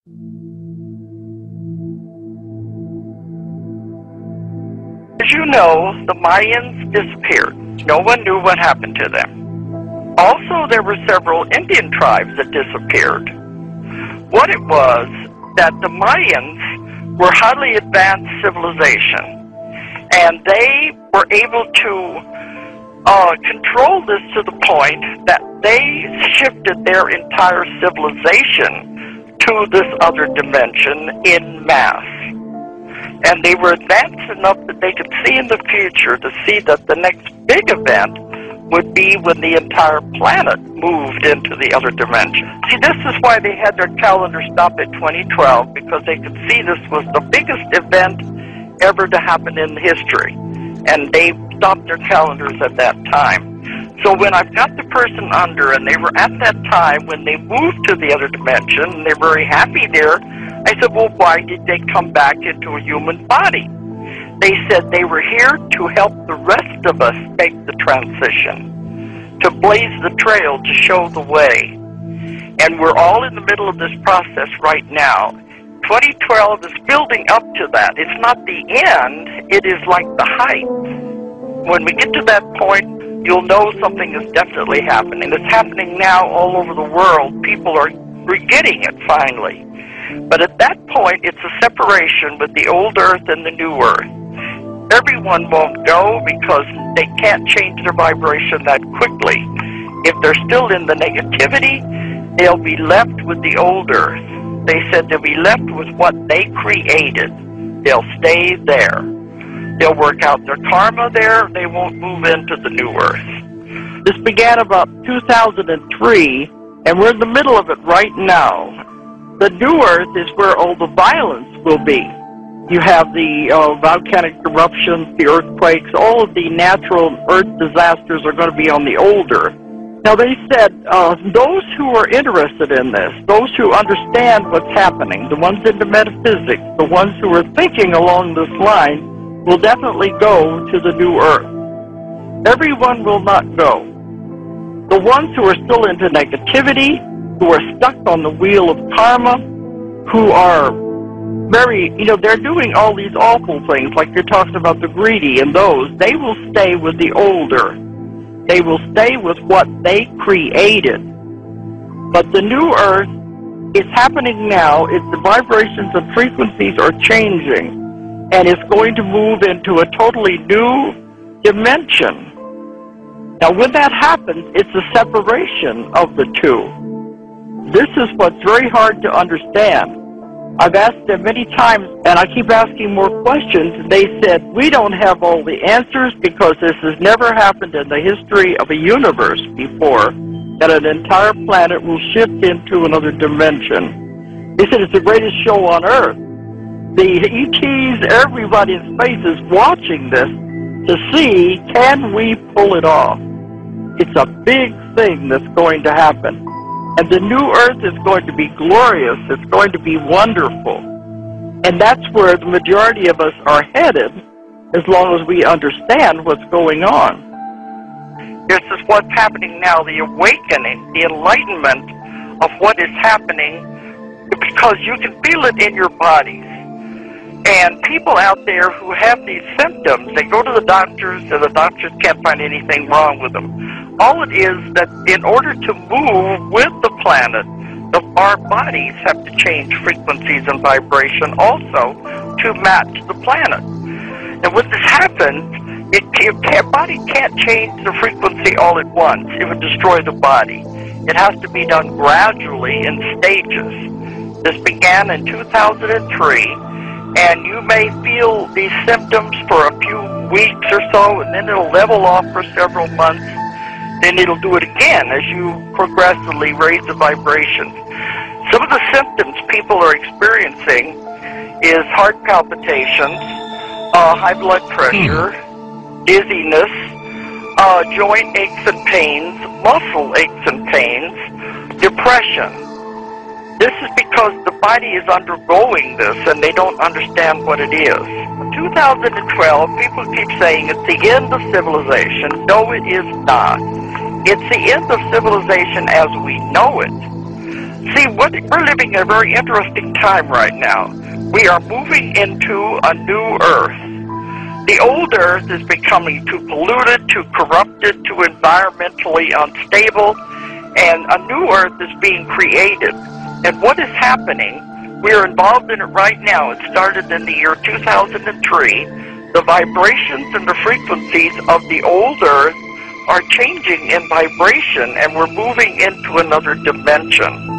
As you know, the Mayans disappeared. No one knew what happened to them. Also, there were several Indian tribes that disappeared. What it was that the Mayans were highly advanced civilization, and they were able to control this to the point that they shifted their entire civilization to this other dimension en masse. And they were advanced enough that they could see in the future to see that the next big event would be when the entire planet moved into the other dimension. See, this is why they had their calendar stop at 2012, because they could see this was the biggest event ever to happen in history. And they stopped their calendars at that time. So when I've got the person under, and they were at that time when they moved to the other dimension, and they're very happy there, I said, well, why did they come back into a human body? They said they were here to help the rest of us make the transition, to blaze the trail, to show the way. And we're all in the middle of this process right now. 2012 is building up to that. It's not the end, it is like the height. When we get to that point, you'll know something is definitely happening. It's happening now all over the world. People are getting it finally. But at that point, it's a separation with the old Earth and the new Earth. Everyone won't go because they can't change their vibration that quickly. If they're still in the negativity, they'll be left with the old Earth. They said they'll be left with what they created. They'll stay there. They'll work out their karma there. They won't move into the new Earth. This began about 2003, and we're in the middle of it right now. The new Earth is where all the violence will be. You have the volcanic eruptions, the earthquakes, all of the natural earth disasters are going to be on the old Earth. Now they said those who are interested in this, those who understand what's happening, the ones into metaphysics, the ones who are thinking along this line, will definitely go to the new Earth. Everyone will not go. The ones who are still into negativity, who are stuck on the wheel of karma, who are very, they're doing all these awful things, like you're talking about the greedy and those, they will stay with the old Earth. They will stay with what they created. But the new Earth is happening now. The vibrations and frequencies are changing, and it's going to move into a totally new dimension. Now, when that happens, it's a separation of the two. This is what's very hard to understand. I've asked them many times, and I keep asking more questions, and they said, we don't have all the answers because this has never happened in the history of a universe before, that an entire planet will shift into another dimension. They said it's the greatest show on Earth. The ETs, everybody in space is watching this to see, can we pull it off? It's a big thing that's going to happen. And the new Earth is going to be glorious. It's going to be wonderful. And that's where the majority of us are headed, as long as we understand what's going on. This is what's happening now, the awakening, the enlightenment of what is happening, because you can feel it in your bodies. And people out there who have these symptoms, they go to the doctors, and the doctors can't find anything wrong with them. All it is that in order to move with the planet, our bodies have to change frequencies and vibration also to match the planet. And when this happens, a body can't change the frequency all at once. It would destroy the body. It has to be done gradually in stages. This began in 2003, and you may feel these symptoms for a few weeks or so, and then it'll level off for several months. Then it'll do it again as you progressively raise the vibrations. Some of the symptoms people are experiencing is heart palpitations, high blood pressure, dizziness, joint aches and pains, muscle aches and pains, depression. This is because the body is undergoing this and they don't understand what it is. In 2012, people keep saying it's the end of civilization. No, it is not. It's the end of civilization as we know it. See, we're living a very interesting time right now. We are moving into a new Earth. The old Earth is becoming too polluted, too corrupted, too environmentally unstable, and a new Earth is being created. And what is happening, we are involved in it right now. It started in the year 2003. The vibrations and the frequencies of the old Earth are changing in vibration, and we're moving into another dimension.